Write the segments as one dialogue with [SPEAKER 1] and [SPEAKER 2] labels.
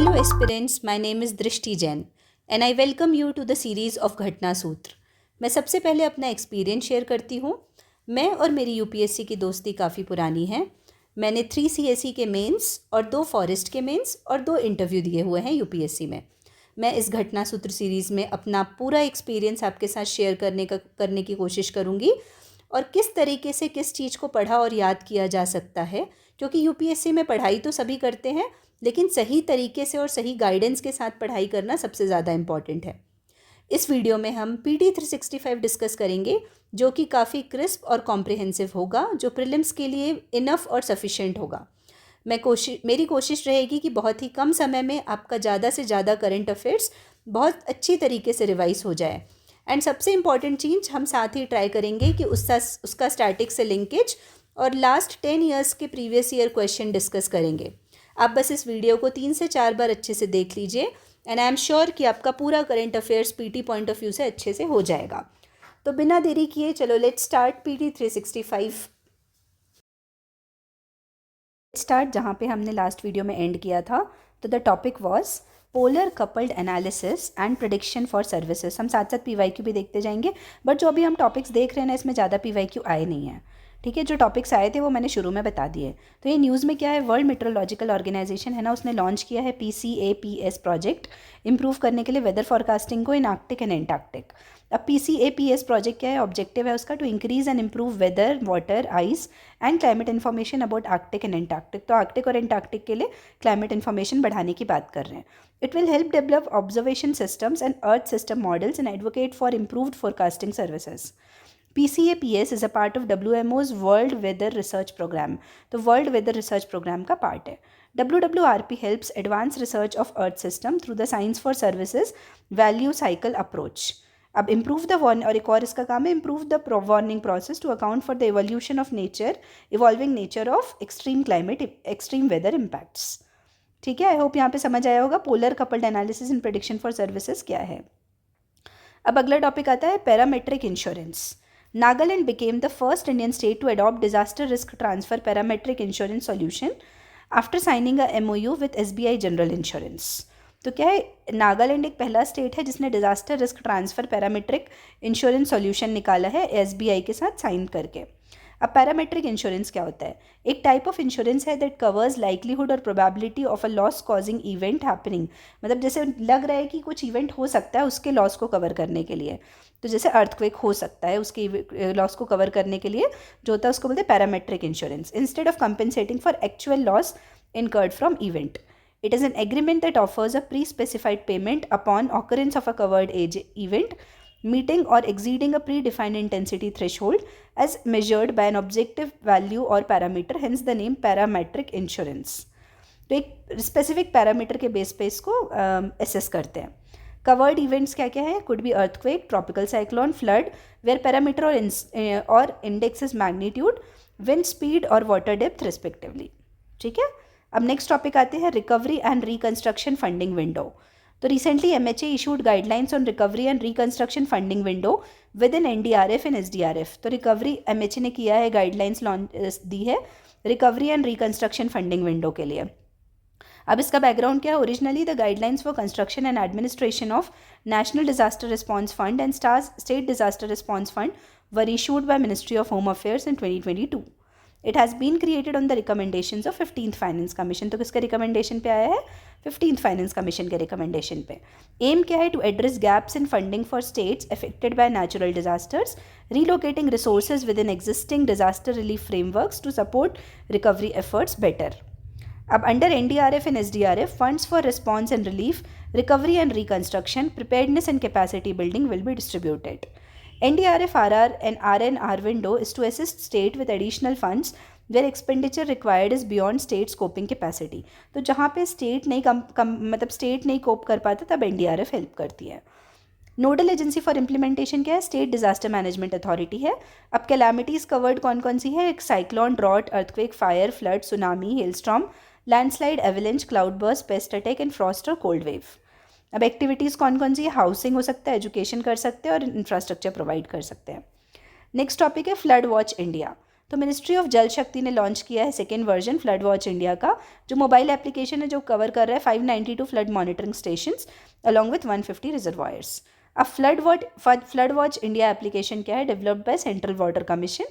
[SPEAKER 1] Hello aspirants, my name is Drishti Jain and I welcome you to the series of घटना सूत्र। मैं सबसे पहले अपना एक्सपीरियंस शेयर करती हूँ। मैं और मेरी यूपीएससी की दोस्ती काफ़ी पुरानी है। मैंने 3 सीएसई के मेंस और 2 फॉरेस्ट के मेंस और 2 इंटरव्यू दिए हुए हैं यूपीएससी में। मैं इस घटना सूत्र सीरीज़ में अपना पूरा एक्सपीरियंस आपके साथ शेयर करने की कोशिश करूँगी और किस तरीके से किस चीज़ को पढ़ा और याद किया जा सकता है, क्योंकि यूपीएससी में पढ़ाई तो सभी करते हैं लेकिन सही तरीके से और सही गाइडेंस के साथ पढ़ाई करना सबसे ज़्यादा इम्पॉर्टेंट है। इस वीडियो में हम PT365 डिस्कस करेंगे जो कि काफ़ी क्रिस्प और कॉम्प्रिहेंसिव होगा, जो प्रीलिम्स के लिए इनफ और सफिशिएंट होगा। मेरी कोशिश रहेगी कि बहुत ही कम समय में आपका ज़्यादा से ज़्यादा करंट अफेयर्स बहुत अच्छी तरीके से रिवाइज हो जाए। एंड सबसे इम्पॉर्टेंट चीज़ हम साथ ही ट्राई करेंगे कि उसका स्टैटिक से लिंकेज और लास्ट 10 ईयर्स के प्रीवियस ईयर क्वेश्चन डिस्कस करेंगे। आप बस इस वीडियो को 3 से 4 बार अच्छे से देख लीजिए एंड आई एम श्योर कि आपका पूरा current affairs PT point of view से अच्छे से हो जाएगा। तो बिना देरी किए चलो लेट्स स्टार्ट PT365 स्टार्ट जहाँ पे हमने लास्ट वीडियो में एंड किया था। तो the topic was polar coupled analysis and prediction for services. हम साथ साथ पीवाईक्यू भी देखते जाएंगे, बट जो अभी हम टॉपिक्स देख रहे हैं ना, इसमें ज़्यादा पीवाईक्यू आए नहीं हैं। ठीक है, जो टॉपिक्स आए थे वो मैंने शुरू में बता दिए। तो ये न्यूज़ में क्या है, वर्ल्ड मेट्रोलॉजिकल ऑर्गेनाइजेशन है ना, उसने लॉन्च किया है PCAPS प्रोजेक्ट इम्प्रूव करने के लिए वेदर फॉरकास्टिंग को इन आर्कटिक एंड एंटार्क्टिक। अब PCAPS प्रोजेक्ट क्या है, ऑब्जेक्टिव है उसका to increase and improve weather, water, ice and climate information about Arctic and Antarctic. तो आर्कटिक और एंटार्क्टिक के लिए क्लाइमेट इन्फॉर्मेशन बढ़ाने की बात कर रहे हैं। It will help develop observation systems and earth system models and advocate for improved forecasting services. PCAPS is a part of WMO's world weather research programme. तो वर्ल्ड वेदर रिसर्च प्रोग्राम का part है। WWRP helps advance research of earth system through the science for services value cycle approach. अब improve the warning, और एक और इसका काम है improve the warning process to account for the evolution of nature, evolving nature of extreme climate, extreme weather impacts. ठीक है, I hope यहाँ पे समझ आया होगा polar coupled analysis and prediction for services क्या है। अब अगला टॉपिक आता है parametric insurance. Nagaland became the first Indian state to adopt disaster risk transfer parametric insurance solution after signing a MOU with SBI General Insurance। तो क्या है, नागालैंड एक पहला स्टेट है जिसने disaster risk transfer parametric insurance solution निकाला है SBI के साथ साइन करके। अब पैरामेट्रिक इंश्योरेंस क्या होता है, एक टाइप ऑफ इंश्योरेंस है दैट कवर्स लाइकलीहुड और probability of a loss causing event happening. मतलब जैसे लग रहा है कि कुछ इवेंट हो सकता है, उसके लॉस को कवर करने के लिए। तो जैसे अर्थक्वेक हो सकता है, उसके लॉस को कवर करने के लिए जो होता है उसको बोलते हैं parametric insurance, instead of compensating for actual loss incurred from event. It is an agreement that offers a pre-specified payment upon occurrence of a covered event, meeting or exceeding a predefined intensity threshold as measured by an objective value or parameter, hence the name parametric insurance। तो एक specific parameter के base पे इसको assess करते हैं। Covered events क्या क्या है, could be earthquake, tropical cyclone, flood, where parameter और index is magnitude, wind speed और वाटर डेप्थ रिस्पेक्टिवली। ठीक है, अब नेक्स्ट टॉपिक आते हैं recovery and reconstruction funding window. तो recently MHA issued guidelines on recovery and reconstruction funding window within NDRF and SDRF। तो recovery MHA ने किया है, गाइडलाइंस लॉन्च दी है recovery and reconstruction funding window के लिए। अब इसका बैकग्राउंड क्या है, originally the guidelines for construction and administration of national disaster response fund and state disaster response fund were issued by ministry of home affairs in 2022। It has been created on the recommendations of 15th finance commission. तो किसके recommendation पे आया है, 15th finance commission के recommendation पे। Aim क्या है, to address gaps in funding for states affected by natural disasters, relocating resources within existing disaster relief frameworks to support recovery efforts better. अब under NDRF and SDRF funds for response and relief, recovery and reconstruction, preparedness and capacity building will be distributed. NDRF RR and RNR window is to assist state with additional funds where expenditure required is beyond state scoping capacity। तो जहाँ पे state नहीं मतलब state नहीं कोप कर पाता तब NDRF help करती है। नोडल एजेंसी फॉर इम्प्लीमेंटेशन क्या है, स्टेट डिजास्टर मैनेजमेंट अथॉरिटी है। अब कैलामिटीज़ कवर्ड कौन कौन सी है, एक cyclone, drought, earthquake, fire, flood, tsunami, hailstorm, landslide, avalanche, cloud burst, pest attack and frost और कोल्ड वेव। अब एक्टिविटीज़ कौन कौन सी है, हाउसिंग हो सकता है, एजुकेशन कर सकते हैं और इंफ्रास्ट्रक्चर प्रोवाइड कर सकते हैं। नेक्स्ट टॉपिक है फ्लड वॉच इंडिया। तो मिनिस्ट्री ऑफ जल शक्ति ने लॉन्च किया है second version flood watch India का, जो मोबाइल एप्लीकेशन है जो कवर कर रहा है 592 flood monitoring stations along with 150 reservoirs. अब फ्लड वॉच इंडिया एप्लीकेशन क्या है? Developed by central water commission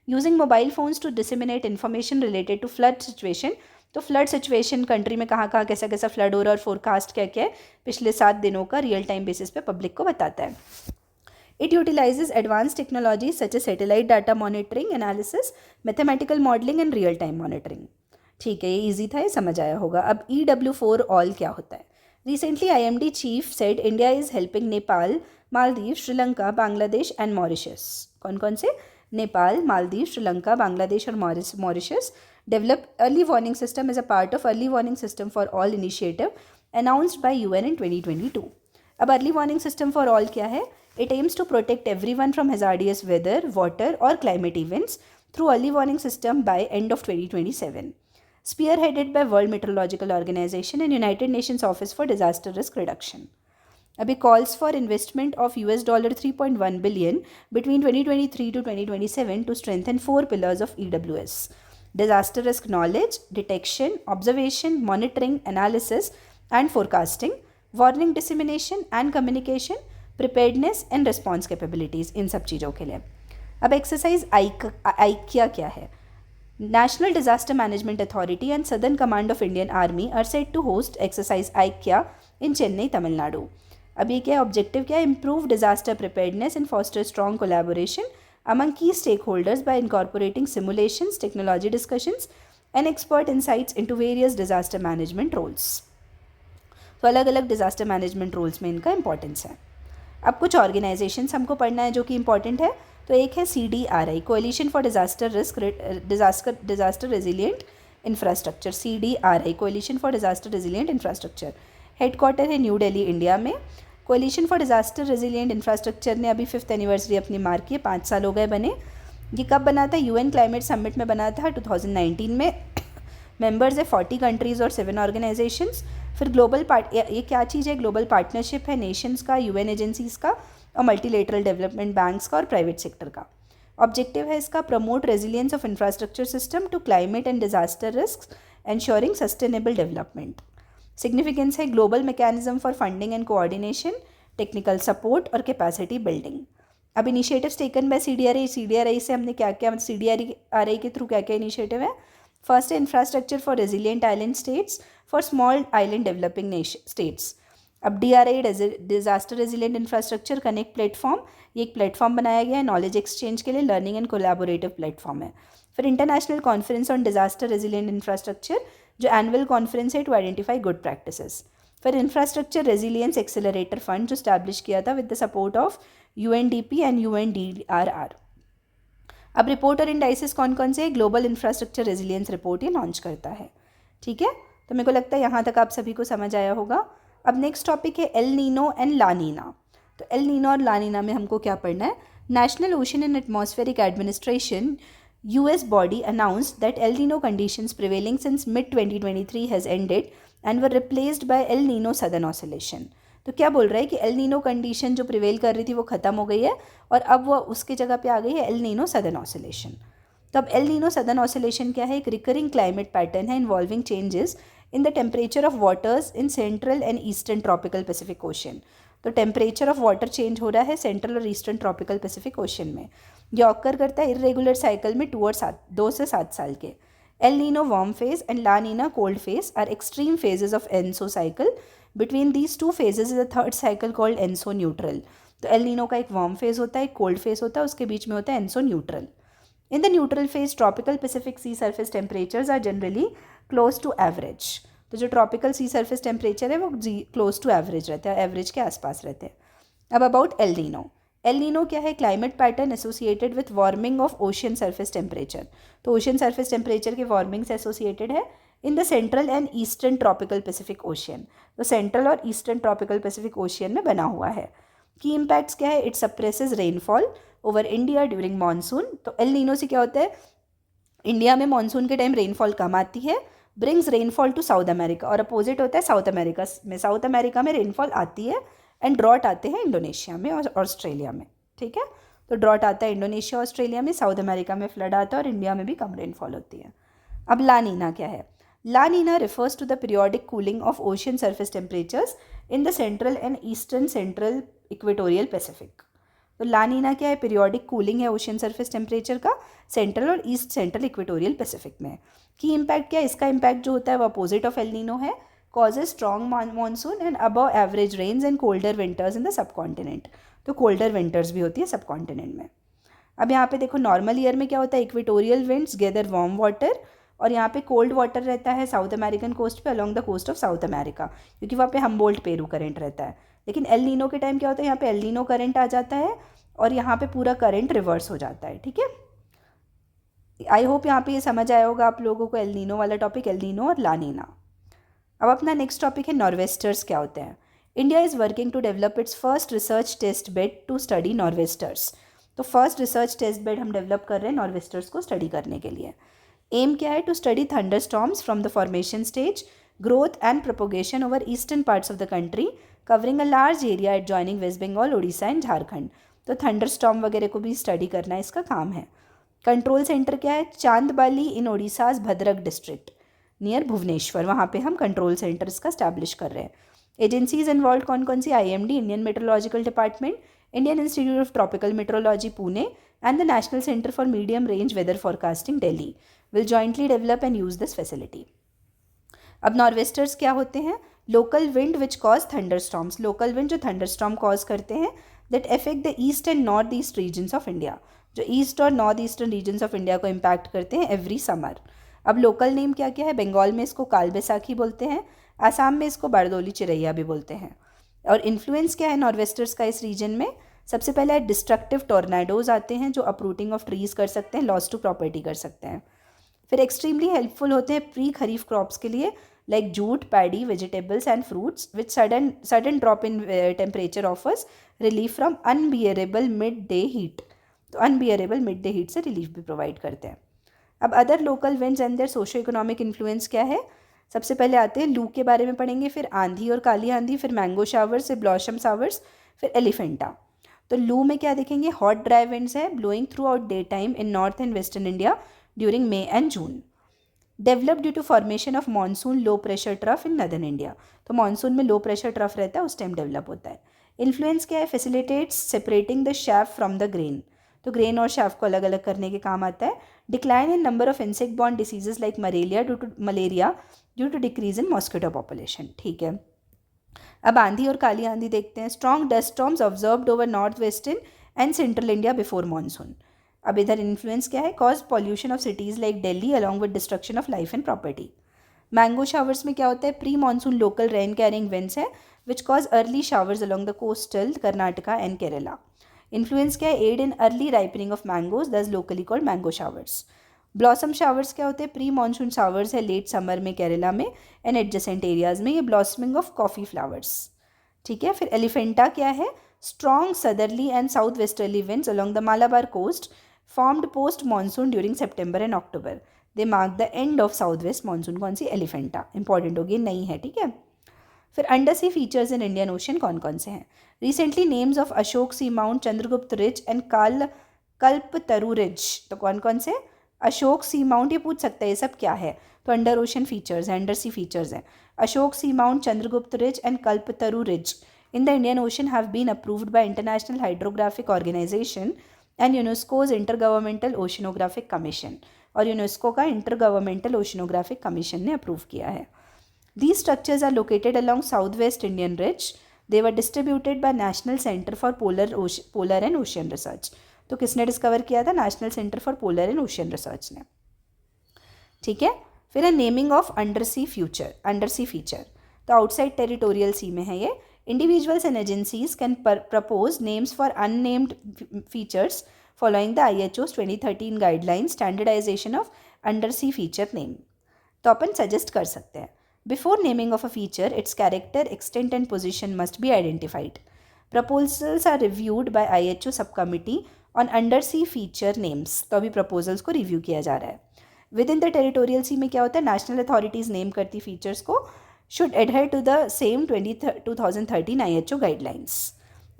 [SPEAKER 1] using mobile phones to disseminate information related to flood situation. तो फ्लड सिचुएशन कंट्री में कहाँ कहाँ कैसा कैसा फ्लड हो रहा है और फोरकास्ट क्या क्या है पिछले 7 दिनों का रियल टाइम बेसिस पे पब्लिक को बताता है। It utilises advance technology such A satellite data monitoring, analysis, mathematical modelling and real time monitoring. ठीक है, ये ईजी था, ये समझ आया होगा। अब EW4 ऑल क्या होता है? Recently IMD chief said India is helping Nepal, Maldives, Sri Lanka, Bangladesh and Mauritius. कौन कौन से? नेपाल, मालदीव, श्रीलंका, बांग्लादेश और Mauritius develop early warning system as a part of early warning system for all initiative announced by UN in 2022. अब early warning system for all क्या है? It aims to protect everyone from hazardous weather, water or climate events through early warning system by end of 2027. Spearheaded by World Meteorological Organization and United Nations Office for Disaster Risk Reduction. अभी calls for investment of $3.1 billion between 2023 to 2027 to strengthen 4 pillars of EWS. Disaster risk knowledge, detection, observation, monitoring, analysis and forecasting, warning dissemination and communication, preparedness and response capabilities, इन सब चीज़ों के लिए। अब exercise IKEA क्या है? National Disaster Management Authority and Southern Command of Indian Army are set to host exercise IKEA in Chennai, Tamil Nadu. अब ये क्या है? ऑब्जेक्टिव क्या है? Improve disaster preparedness and foster strong collaboration among key stakeholders by incorporating simulations, technology discussions and expert insights into various disaster management roles. तो अलग अलग disaster management roles में इनका इंपॉर्टेंस है। अब कुछ ऑर्गेनाइजेशंस हमको पढ़ना है जो कि इंपॉर्टेंट है। तो एक है CDRI, coalition for disaster resilient infrastructure. CDRI, coalition for disaster resilient infrastructure, headquarter है न्यू दिल्ली, इंडिया में। Coalition for disaster resilient infrastructure ने अभी 5th एनिवर्सरी अपनी मार्क की है, 5 साल हो गए बने। ये कब बना था? UN क्लाइमेट समिट में बना था 2019 में। मेंबर्स है 40 कंट्रीज़ और 7 ऑर्गेनाइजेशंस। फिर ग्लोबल ये क्या चीज़ है? ग्लोबल पार्टनरशिप है नेशंस का, UN एजेंसीज़ का और मल्टीलेटरल डेवलपमेंट बैंक्स का और प्राइवेट सेक्टर का। ऑब्जेक्टिव है इसका promote resilience of infrastructure system to climate and disaster risk, ensuring sustainable development. Significance है global mechanism for funding and coordination, technical support और कैपेसिटी बिल्डिंग। अब इनिशिएटिव्स टेकन बाय CDRI से हमने क्या क्या CDRI के थ्रू क्या क्या इनिशिएटिव है? फर्स्ट है infrastructure for resilient island states for small island developing states. अब DRI disaster resilient infrastructure connect platform, ये एक प्लेटफॉर्म बनाया गया है नॉलेज एक्सचेंज के लिए, लर्निंग एंड कोलैबोरेटिव प्लेटफॉर्म है। फिर international conference on disaster resilient infrastructure, जो एनुअल कॉन्फ्रेंस है टू आइडेंटिफाई गुड प्रैक्टिसेस। फिर इंफ्रास्ट्रक्चर रेजिलियंस एक्सेलरेटर फंड जो स्टैब्लिश किया था with the support of UNDP and UNDRR। अब रिपोर्ट और इंडाइसिस कौन कौन से? ग्लोबल इंफ्रास्ट्रक्चर रेजिलियंस रिपोर्ट ये लॉन्च करता है। ठीक है, तो मेरे को लगता है यहाँ तक आप सभी को समझ आया होगा। अब नेक्स्ट टॉपिक है El Nino and La Neena. तो एल नीनो और ला नीना में हमको क्या पढ़ना है? National ocean and atmospheric administration US body announced that El Nino conditions prevailing since mid-2023 has ended and were replaced by El Nino Southern Oscillation. तो क्या बोल रहा है कि एल नीनो कंडीशन जो प्रिवेल कर रही थी वो ख़त्म हो गई है और अब वो उसके जगह पे आ गई है एल नीनो सदर्न ऑसिलेशन। तो अब एल नीनो सदर्न ऑसिलेशन क्या है? एक रिकरिंग क्लाइमेट पैटर्न है involving changes in the temperature of waters in central and eastern tropical Pacific ocean. तो टेम्परेचर ऑफ वाटर चेंज हो रहा है सेंट्रल और ईस्टर्न ट्रॉपिकल पैसिफिक ओशन में। यह ऑकर करता है इरेगुलर साइकिल में 2 से 7 साल के। El Nino warm phase and La Nina cold phase are extreme phases of ENSO cycle. Between these 2 phases is a third cycle called ENSO neutral. तो El Nino का एक वार्म फेज होता है, एक कोल्ड फेज होता है, उसके बीच में होता है ENSO neutral. In the neutral phase tropical Pacific sea surface temperatures are generally close to average. तो जो ट्रॉपिकल सी सर्फेस टेम्परेचर है वो क्लोज टू एवरेज रहता है, एवरेज के आसपास रहते हैं। अब about El Nino. El Nino क्या है? Climate pattern associated with warming of ocean surface temperature. तो ओशन सरफेस टेम्परेचर के वार्मिंग से एसोसिएटेड है इन the central and eastern tropical Pacific ocean. तो सेंट्रल और ईस्टर्न ट्रॉपिकल पैसिफिक ओशियन में बना हुआ है। की इम्पैक्ट्स क्या है? It suppresses rainfall over India during monsoon. तो एल नीनो से क्या होता है? इंडिया में मानसून के टाइम रेनफॉल कम आती है, brings rainfall to South America, और अपोजिट होता है साउथ अमेरिका में। साउथ अमेरिका में रेनफॉल आती है एंड ड्रॉट आते हैं इंडोनेशिया में और ऑस्ट्रेलिया में। ठीक है, तो ड्रॉट आता है इंडोनेशिया ऑस्ट्रेलिया में, साउथ अमेरिका में फ्लड आता है और इंडिया में भी कम रेनफॉल होती है। अब ला नीना क्या है? La Nina refers to the periodic cooling of ocean surface temperatures in the central and eastern central equatorial Pacific. तो ला नीना क्या है? पीरियोडिक कूलिंग है ओशियन सरफेस टेम्परेचर का सेंट्रल और ईस्ट सेंट्रल इक्वेटोरियल पैसिफिक में। की impact क्या है? इसका इम्पैक्ट जो होता है वो अपोजिट ऑफ एल नीनो है, causes strong monsoon and above average rains and colder winters in the subcontinent। तो colder winters भी होती है सबकॉन्टिनेंट में। अब यहाँ पे देखो नॉर्मल ईयर में क्या होता है? Equatorial winds gather warm water और यहाँ पे कोल्ड वाटर रहता है साउथ अमेरिकन कोस्ट पे along the coast of South America, क्योंकि वहाँ पे हम्बोल्ट पेरू करंट रहता है। लेकिन एल नीनो के टाइम क्या होता है? यहाँ पे एल नीनो करंट आ जाता है और यहाँ पे पूरा करंट रिवर्स हो जाता है। ठीक है, आई होप यहाँ पे ये समझ आया होगा आप लोगों को एल नीनो वाला टॉपिक, एल नीनो और ला नीना। अब अपना नेक्स्ट टॉपिक है नॉर्वेस्टर्स क्या होते हैं। India is working to develop its first research test bed to study nor'westers. तो फर्स्ट रिसर्च टेस्ट बेड हम डेवलप कर रहे हैं नॉर्वेस्टर्स को स्टडी करने के लिए। एम क्या है? To study thunder storms from the formation stage, growth and propagation over eastern parts of the country covering a large area adjoining West Bengal, Orissa and Jharkhand. तो थंडर स्टॉर्म वगैरह को भी स्टडी करना इसका काम है। कंट्रोल सेंटर क्या है? चांदबाली इन ओडिशाज भद्रक डिस्ट्रिक्ट नियर भुवनेश्वर, वहाँ पे हम कंट्रोल सेंटर्स का स्टैब्लिश कर रहे हैं। एजेंसीज इन्वॉल्व कौन कौन सी? IMD Indian meteorological department, Indian institute of tropical meteorology Pune and the national centre for medium range weather forecasting Delhi will jointly develop and use this facility. अब नॉर्वेस्टर्स क्या होते हैं? Local wind which cause thunder storms, local wind जो thunder storm cause करते हैं that affect the east and north east regions of India, जो east और north eastern regions of India को इम्पैक्ट करते हैं एवरी समर। अब लोकल नेम क्या क्या है? बंगाल में इसको काल बैसाखी बोलते हैं, आसाम में इसको बारदोली चिरैया भी बोलते हैं। और इन्फ्लुएंस क्या है नॉर्वेस्टर्स का इस रीजन में? सबसे पहले डिस्ट्रक्टिव टॉर्नेडोज आते हैं जो अपरूटिंग ऑफ ट्रीज कर सकते हैं, लॉस टू प्रॉपर्टी कर सकते हैं। फिर एक्सट्रीमली हेल्पफुल होते हैं प्री खरीफ क्रॉप्स के लिए like jute, paddy, vegetables and fruits which sudden drop in temperature offers relief from unbearable mid day heat. तो अनबियरेबल मिड डे हीट से रिलीफ भी प्रोवाइड करते हैं। अब other local winds and their socio economic influence क्या है? सबसे पहले आते हैं लू के बारे में पढ़ेंगे, फिर आंधी और काली आंधी, फिर मैंगो शावर्स, फिर ब्लॉसम शावर्स, फिर एलिफेंटा। तो लू में क्या देखेंगे? हॉट ड्राई विंड्स है blowing throughout day time in north and western India during May and June. Develop due to formation of monsoon low pressure trough in northern India. तो monsoon में low pressure trough रहता है उस time develop होता है। Influence क्या है? Facilitates separating the chaff from the grain, तो ग्रेन और शैफ को अलग अलग करने के काम आता है। Decline in number of insect borne diseases like malaria due to decrease in mosquito population. ठीक है, अब आंधी और काली आंधी देखते हैं। Strong dust storms observed over north western and central India before monsoon. अब इधर इन्फ्लुएंस क्या है? Cause pollution of cities like Delhi along with destruction of life and property. Mango showers में क्या होता है? Pre monsoon local rain carrying winds है which cause early showers along the coastal Karnataka and Kerala. Influence क्या है? Aid in early ripening of mangoes thus locally called mango showers. Blossom showers क्या होते हैं? प्री मानसून शावर्स है late summer में केरला में and adjacent areas में, ये ब्लॉसमिंग ऑफ कॉफ़ी फ्लावर्स। ठीक है, फिर एलिफेंटा क्या है? Strong southerly and south westerly winds along the Malabar coast formed post monsoon during September and October, they mark the end of south west monsoon. कौन सी? Elephanta. Important होगी, नहीं है। ठीक है, फिर under sea features in Indian ocean कौन कौन से हैं? Recently names of Ashok sea mount, Chandragupta ridge and Kalpataru ridge. तो कौन कौन से? अशोक सी माउंट, ये पूछ सकता है ये सब क्या है, तो अंडर ओशन फीचर्स है, अंडर सी फीचर्स हैं। Ashok sea mount, Chandragupta ridge and Kalpataru ridge in the Indian ocean have been approved by international hydrographic organisation and UNESCO's intergovernmental oceanographic commission, और यूनेस्को का इंटरगवर्नमेंटल ओशनोग्राफिक कमीशन ने approve किया है। These structures are located along southwest Indian Ridge. They were distributed by National Center for Polar and Ocean Research. तो किसने discover किया था? National centre for polar and ocean research ने। ठीक है, फिर है naming of under sea feature. तो आउटसाइड टेरिटोरियल सी में है ये। Individuals and agencies can propose names for unnamed features following the IHO's 2013 guideline standardisation of under sea feature name. तो अपन सजेस्ट कर सकते हैं Before naming of a feature, its character, extent and position must be identified. Proposals are reviewed by IHO subcommittee on undersea feature names. तो अभी proposals को review किया जा रहा है। Within the territorial sea में क्या होता है? National authorities name करती features को should adhere to the same 2013 IHO guidelines.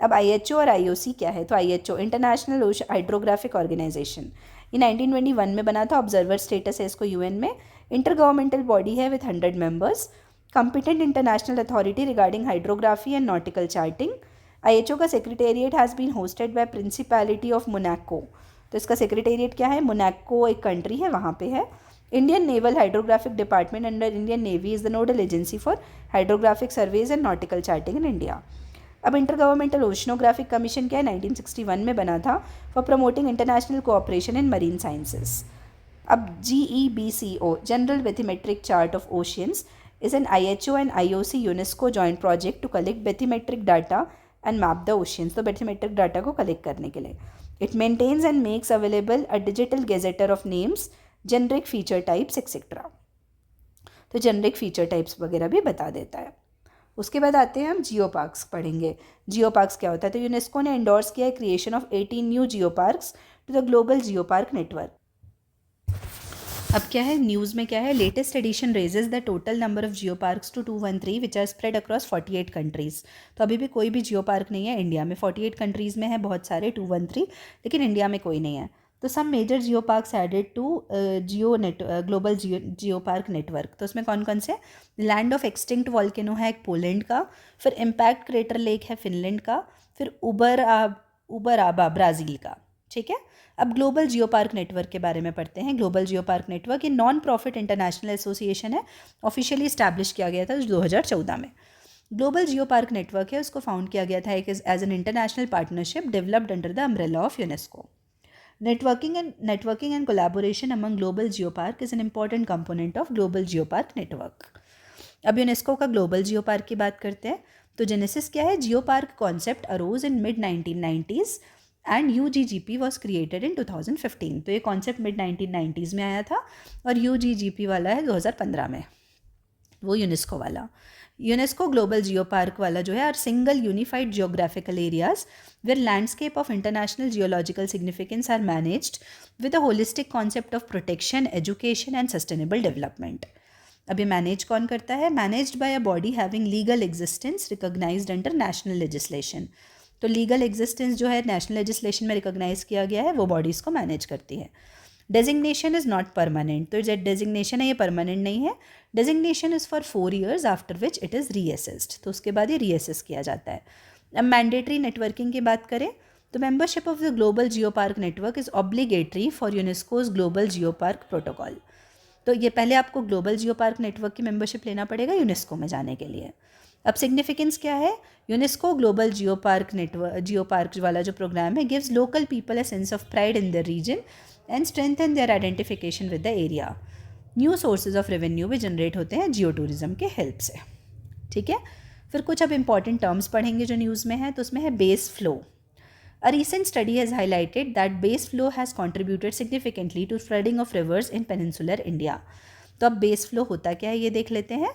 [SPEAKER 1] अब IHO और IOC क्या है? तो IHO इंटरनेशनल हाइड्रोग्राफिक ऑर्गेनाइजेशन, ये 1921 में बना था, ऑब्जर्वर स्टेटस है इसको UN में। इंटर गवर्नमेंटल बॉडी है with 100 members, competent international authority regarding hydrography and nautical charting. IHO का secretariat has been hosted by principality of Monaco, तो इसका सेक्रेटेरिएट क्या है? मोनाको एक कंट्री है, वहाँ पे है। Indian naval hydrographic department under Indian navy is the nodal agency for hydrographic surveys and nautical charting in India. अब इंटर गवर्नमेंटल ओशनोग्राफिक कमीशन क्या है? 1961 में बना था, for promoting international cooperation in marine sciences. अब GEBCO general bathymetric chart of oceans is an IHO and IOC UNESCO joint project to collect bathymetric data and map the oceans. तो bathymetric data को collect करने के लिए it maintains and makes available a digital gazetteer of names, generic feature types etc. तो generic feature types वगैरह भी बता देता है। उसके बाद आते हैं हम जियो पार्क्स पढ़ेंगे। जियो पार्क्स क्या होता है? तो यूनेस्को ने एंडोर्स किया है creation of 18 new geo parks to the global geo park network. अब क्या है न्यूज़ में, क्या है? Latest edition raises the total number of geo parks to 213 which are spread across 48 countries. तो अभी भी कोई भी जियो पार्क नहीं है इंडिया में, 48 कंट्रीज़ में है बहुत सारे 213, लेकिन इंडिया में कोई नहीं है। तो some major geo parks added to global geo park network. तो उसमें कौन कौन से? लैंड ऑफ एक्सटिंक्ट वॉल्केनो है एक पोलैंड का, फिर इम्पैक्ट क्रेटर लेक है फिनलैंड का, फिर उबरआबा ब्राज़ील का। ठीक है, अब ग्लोबल जियो पार्क नेटवर्क के बारे में पढ़ते हैं। ग्लोबल जियो पार्क नेटवर्क ये नॉन प्रॉफिट इंटरनेशनल एसोसिएशन है, ऑफिशियली इस्टेब्लिश किया गया था 2014 में। ग्लोबल जियो पार्क नेटवर्क है, उसको फाउंड किया गया था as an international partnership developed under the umbrella of UNESCO. Networking and collaboration among global geopark is an important component of global geopark network. अब यूनेस्को का ग्लोबल जियो पार्क की बात करते हैं। तो जेनेसिस क्या है? Geo park concept arose in mid 1990s and UGGP was created in 2015। तो ये कॉन्सेप्ट मिड 1990s में आया था और UGGP वाला है 2015 में, वो यूनेस्को वाला। यूनेस्को ग्लोबल जियो पार्क वाला जो है are single unified geographical areas where landscape of international geological significance are managed with a holistic concept of protection, education and sustainable development. अब ये मैनेज कौन करता है? Managed by a body having legal existence recognised under national legislation. तो legal existence जो है national legislation में recognise किया गया है, वो बॉडीज़ को मैनेज करती है। डेजिग्नेशन इज़ नॉट परमानेंट, तो जो डेजिग्नेशन है ये परमानेंट नहीं है। Designation is for 4 years after which it is reassessed, तो उसके बाद ये रीअसेस किया जाता है। अब मैंडेटरी नेटवर्किंग की बात करें तो membership of the global geo park network is obligatory for UNESCO's global geo park protocol. तो ये पहले आपको ग्लोबल जियो पार्क नेटवर्क की मेंबरशिप लेना पड़ेगा यूनेस्को में जाने के लिए। अब सिग्निफिकेंस क्या है? यूनेस्को ग्लोबल जियो पार्क वाला जो प्रोग्राम है gives local people a sense of pride in the region and strengthen their identification with the area. New sources of revenue भी जनरेट होते हैं जियो टूरिज्म के हेल्प से। ठीक है, फिर कुछ अब इंपॉर्टेंट टर्म्स पढ़ेंगे जो न्यूज़ में है। तो उसमें है base flow. A recent study has highlighted that base flow has contributed significantly to flooding of rivers in peninsular India. तो अब बेस फ्लो होता क्या है ये देख लेते हैं।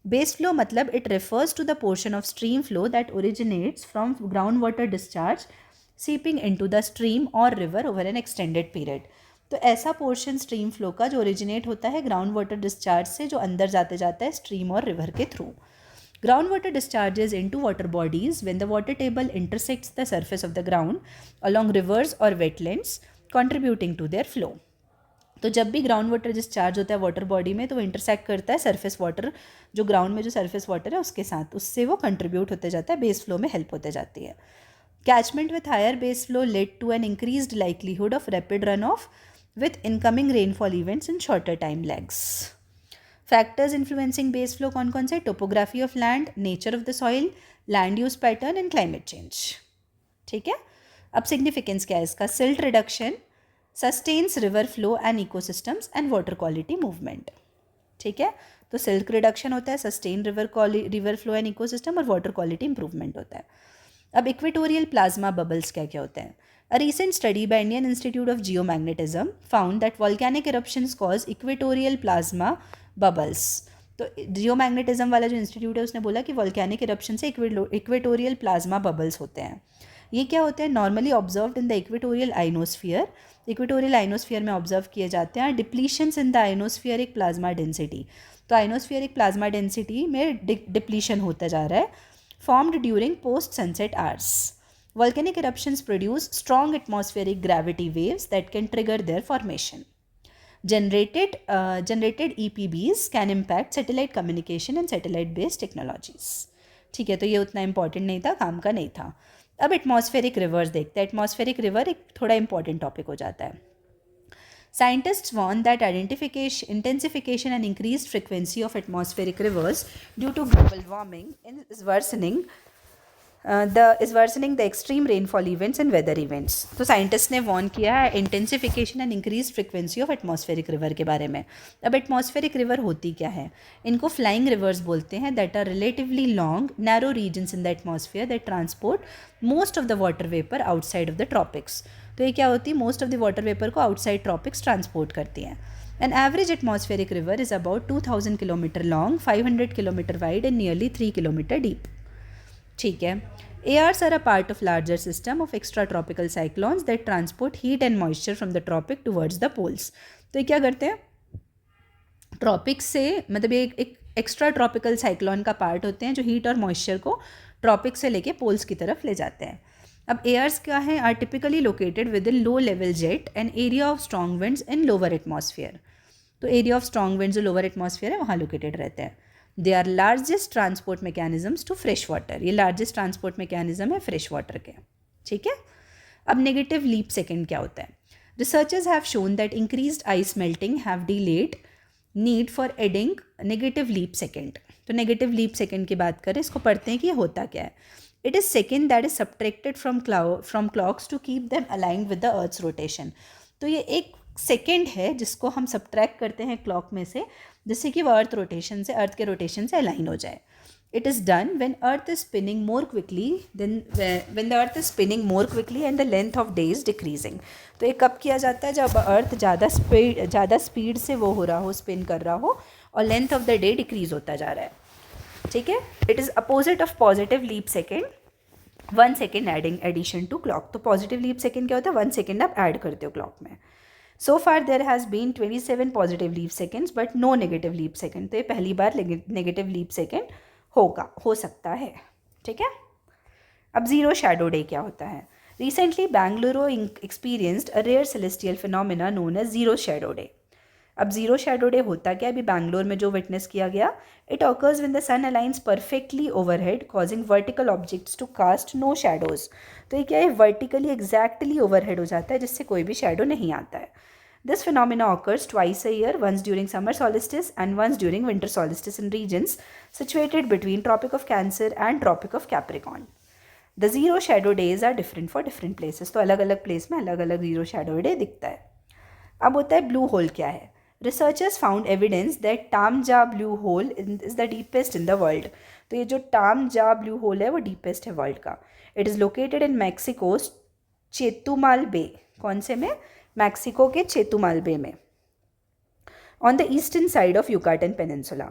[SPEAKER 1] बेस फ्लो मतलब it refers to the portion of stream flow that originates from ground water discharge seeping into the stream और river over an extended period. तो ऐसा पोर्शन स्ट्रीम फ्लो का जो ओरिजिनेट होता है ग्राउंड वाटर डिस्चार्ज से, जो अंदर जाते जाता है स्ट्रीम और रिवर के थ्रू। Ground water discharges into water bodies when the water table intersects the surface of the ground along rivers और wetlands contributing to their flow. तो जब भी ग्राउंड वाटर डिस्चार्ज होता है वाटर बॉडी में तो वो इंटरसेक्ट करता है सरफेस वाटर, जो ग्राउंड में जो सरफेस वाटर है उसके साथ, उससे वो कंट्रीब्यूट होते जाता है, बेस फ्लो में हेल्प होते जाती है। Catchment with higher base flow led to an increased likelihood of rapid run off with incoming rainfall events in shorter time lags. Factors influencing base flow कौन कौन से? Topography of land, nature of the soil, land use pattern and climate change. ठीक है, अब significance क्या है इसका? Silt reduction, sustains river flow and ecosystems and water quality movement. ठीक है, तो सिल्ट रिडक्शन होता है, sustain river flow and ecosystem और वाटर क्वालिटी इंप्रूवमेंट होता है। अब इक्वेटोरियल प्लाज्मा बबल्स क्या क्या होते हैं? A recent study by Indian Institute of Geomagnetism found that volcanic eruptions cause equatorial plasma bubbles. तो जियोमैग्नेटिज्म वाला जो इंस्टीट्यूट है उसने बोला कि वॉल्केनिक इरप्शन से इक्वेटोरियल प्लाज्मा बबल्स होते हैं। ये क्या होते हैं? Normally observed in the equatorial ionosphere. Equatorial ionosphere में ऑब्जर्व किए जाते हैं डिप्लीशंस इन द आइनोस्फीयरिक प्लाज्मा डेंसिटी। तो आइनोस्फीयरिक प्लाज्मा डेंसिटी में डिप्लीशन होता जा रहा है, formed during post sunset hours. Volcanic eruptions produce strong atmospheric gravity waves that can trigger their formation. Generated EPBs can impact satellite communication and satellite based technologies. ठीक है, तो ये उतना इंपॉर्टेंट नहीं था, काम का नहीं था. अब एटमॉस्फेरिक रिवर्स देखते हैं. एटमॉस्फेरिक रिवर एक थोड़ा इंपॉर्टेंट टॉपिक हो जाता है. Scientists warn that intensification and increased frequency of atmospheric rivers due to global warming is worsening the extreme rainfall events and weather events. तो साइंटिस्ट ने वॉर्न किया है intensification and increase frequency of atmospheric river के बारे में. अब atmospheric river होती क्या है? इनको फ्लाइंग रिवर्स बोलते हैं that are relatively long narrow regions in the atmosphere that transport most of the water vapour outside of the tropics. तो ये क्या होती है? Most of the water vapour को आउटसाइड ट्रॉपिक्स ट्रांसपोर्ट करती हैं. An average atmospheric river is about 2000 kilometer long, 500 kilometer wide and nearly 3 kilometer deep. ठीक है. ARs are a part of larger system of extratropical cyclones that transport heat and moisture from the tropic towards the poles. तो ये क्या करते हैं? Tropic से मतलब ये एक एक्स्ट्रा ट्रॉपिकल साइक्लोन का पार्ट होते हैं जो हीट और मॉइस्चर को ट्रॉपिक से लेके पोल्स की तरफ ले जाते हैं. अब एयर्स क्या है? Are typically located within low level jet and area of strong winds in lower atmosphere. तो एरिया ऑफ स्ट्रॉन्ग विंड्स जो लोअर एटमॉस्फेयर है वहाँ लोकेटेड रहते हैं. They are largest transport mechanisms to fresh water. ये largest transport mechanism है fresh water के. ठीक है. अब नेगेटिव लीप सेकेंड क्या होता है? Researchers have shown that increased ice melting have delayed need for adding negative leap second. तो नेगेटिव लीप सेकेंड की बात करें, इसको पढ़ते हैं कि ये होता क्या है. It is second that is subtracted from clocks to keep them aligned with the earth's rotation. तो ये एक सेकेंड है जिसको हम सब्ट्रैक्ट करते हैं क्लॉक में से, जिससे कि वो अर्थ के रोटेशन से अलाइन हो जाए. It is done when earth is spinning more quickly when the earth is spinning more quickly and the length of day is decreasing. तो ये कब किया जाता है? जब अर्थ ज़्यादा स्पीड से वो हो रहा हो, स्पिन कर रहा हो और length of the day decrease होता जा रहा है. ठीक है. It is opposite of positive leap second, 1 second addition to clock. तो पॉजिटिव लीप सेकेंड क्या होता है? 1 सेकेंड आप ऐड करते हो क्लॉक में. So far there has been 27 positive leap seconds but no negative leap second. तो ये पहली बार नेगेटिव लीप सेकेंड हो सकता है. ठीक है. अब जीरो शैडो डे क्या होता है? Recently Bengaluru experienced a rare celestial phenomena known as zero shadow day. अब जीरो शैडो डे होता क्या? अभी बैंगलोर में जो विटनेस किया गया. It occurs when the sun aligns perfectly overhead causing vertical objects to cast no shadows. तो ये क्या है? वर्टिकली एग्जैक्टली ओवरहेड हो जाता है जिससे कोई भी शैडो नहीं आता है. This phenomena occurs twice a year, once during summer solstice and once during winter solstice in regions situated between Tropic of Cancer and Tropic of Capricorn. The zero shadow days are different for different places. तो अलग अलग place में अलग अलग zero shadow day दिखता है. अब होता है ब्लू होल क्या है? Researchers found evidence that Tamja blue hole is the deepest in the world. तो ये जो Tamja blue hole है वो deepest है वर्ल्ड का. It is located in Mexico's Chetumal Bay. कौन से में? मैक्सिको के चेतुमाल बे में, on the eastern side of Yucatan peninsula.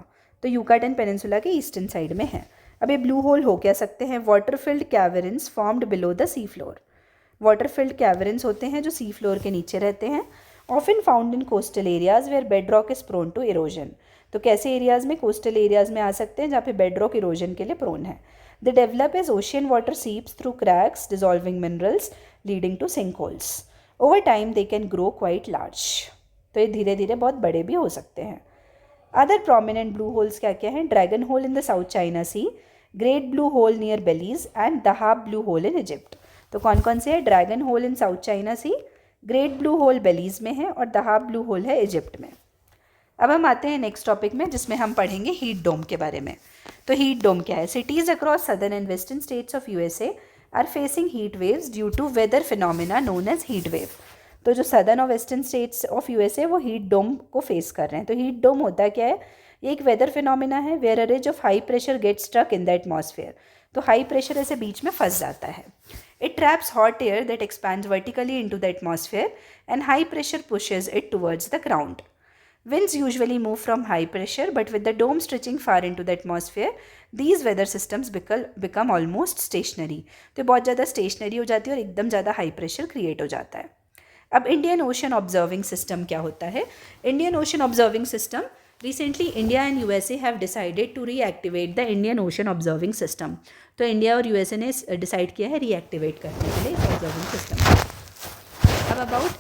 [SPEAKER 1] तो यूकाटन पेनिनसुला के ईस्टर्न साइड में है. अब ये ब्लू होल हो क्या सकते हैं? Water filled caverns formed below the sea floor. Water filled caverns होते हैं जो सी फ्लोर के नीचे रहते हैं. Often found in coastal areas where bed rock is prone to erosion. तो कैसे एरियाज में? कोस्टल एरियाज में आ सकते हैं जहाँ पे बेड रॉक इरोजन के लिए प्रोन है. They develop as ocean water seeps through cracks dissolving minerals leading to sink holes. Over time they can grow quite large. तो ये धीरे धीरे बहुत बड़े भी हो सकते हैं. अदर प्रोमिनेंट ब्लू होल्स क्या क्या हैं? Dragon hole in the south China sea, great blue hole near Belize and Dahab blue hole in Egypt. तो कौन कौन से है? Dragon hole in south China sea, great blue hole Belize में है और दहाब ब्लू होल है Egypt में. अब हम आते हैं नेक्स्ट टॉपिक में जिसमें हम पढ़ेंगे हीट डोम के बारे में. तो हीट डोम क्या है? Cities across southern and western states of USA are facing heat waves due to weather phenomena known as heat wave. तो जो सदर्न और वेस्टर्न स्टेट्स ऑफ यूएसए वो हीट डोम को फेस कर रहे हैं. तो हीट डोम होता क्या है? ये एक वेदर फिनोमिना है where a ridge of high pressure get struck in the atmosphere. तो हाई प्रेशर ऐसे बीच में फंस जाता है. It traps hot air that expands vertically into the atmosphere and high pressure pushes it towards the ground. Winds usually move from high pressure, but with the dome stretching far into the atmosphere, these weather systems become almost stationary. तो बहुत ज़्यादा stationery हो जाती है और एकदम ज़्यादा high pressure create हो जाता है. अब इंडियन ओशन ऑब्जर्विंग सिस्टम क्या होता है? Indian ocean observing system recently India and USA have decided to reactivate the Indian ocean observing system. तो इंडिया और यूएसए ने डिसाइड किया है रीएक्टिवेट करने के लिए इस ऑब्जर्विंग सिस्टम। अब अबाउट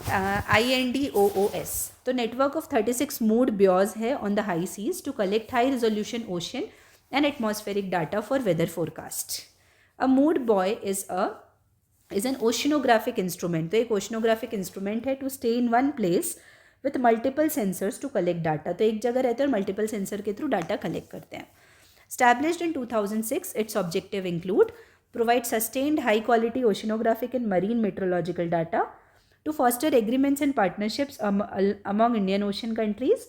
[SPEAKER 1] INDOOS, तो नेटवर्क ऑफ 36 मूड ब्यूरोज है on the high seas to collect high resolution ocean and atmospheric data for weather forecast. A moored buoy is an oceanographic instrument. तो एक oceanographic instrument है to stay in one place with multiple sensors to collect data. तो एक जगह रहते हैं और multiple sensor के थ्रू डाटा कलेक्ट करते हैं। Established in 2006, its objective include provide sustained high quality oceanographic and marine meteorological data, to foster agreements and partnerships among Indian Ocean countries,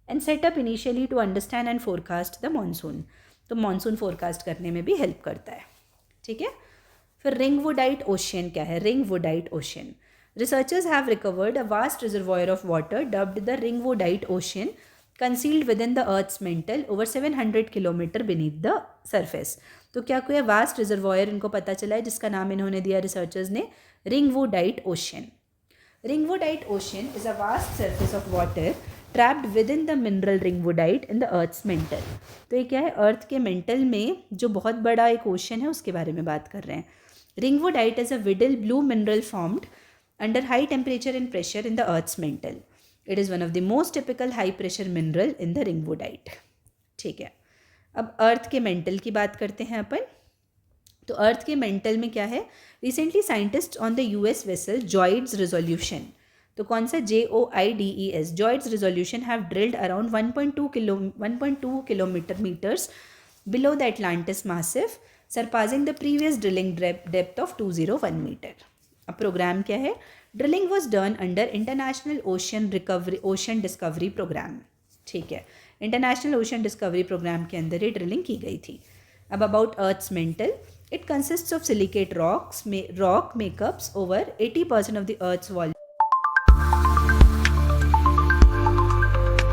[SPEAKER 1] and set up initially to understand and forecast the monsoon। तो monsoon forecast करने में भी help करता है, ठीक है। फिर ringwoodite ocean क्या है? ringwoodite ocean, researchers have recovered a vast reservoir of water dubbed the ringwoodite ocean, concealed within the earth's mantle over 700 kilometre beneath the surface। तो क्या कोई वास्ट रिजर्वॉयर इनको पता चला है जिसका नाम इन्होंने दिया रिसर्चर्स ने ringwoodite ocean। ringwoodite ocean is a vast surface of water trapped within the mineral ringwoodite in the earth's mantle। तो ये क्या है? अर्थ के मेंटल में जो बहुत बड़ा एक ओशन है उसके बारे में बात कर रहे हैं। ringwoodite is a Widal blue mineral formed under high temperature and pressure in the earth's mantle। It is one of the most typical high pressure mineral in the ringwoodite। ठीक है, अब अर्थ के मेंटल की बात करते हैं अपन। तो अर्थ के मेंटल में क्या है? Recently scientist on the US vessel JOIDES resolution, तो कौन सा? JOIDES, JOIDES resolution have drilled around 1.2 kilometre metres below the Atlantis massif, surpassing the previous drilling depth of 201 metre. अब प्रोग्राम क्या है? Drilling was done under international ocean discovery programme. ठीक है, international ocean discovery programme के अंदर ये drilling की गई थी। अब about earth's mantle, it consists of silicate rock makes up over 80% of the earth's volume.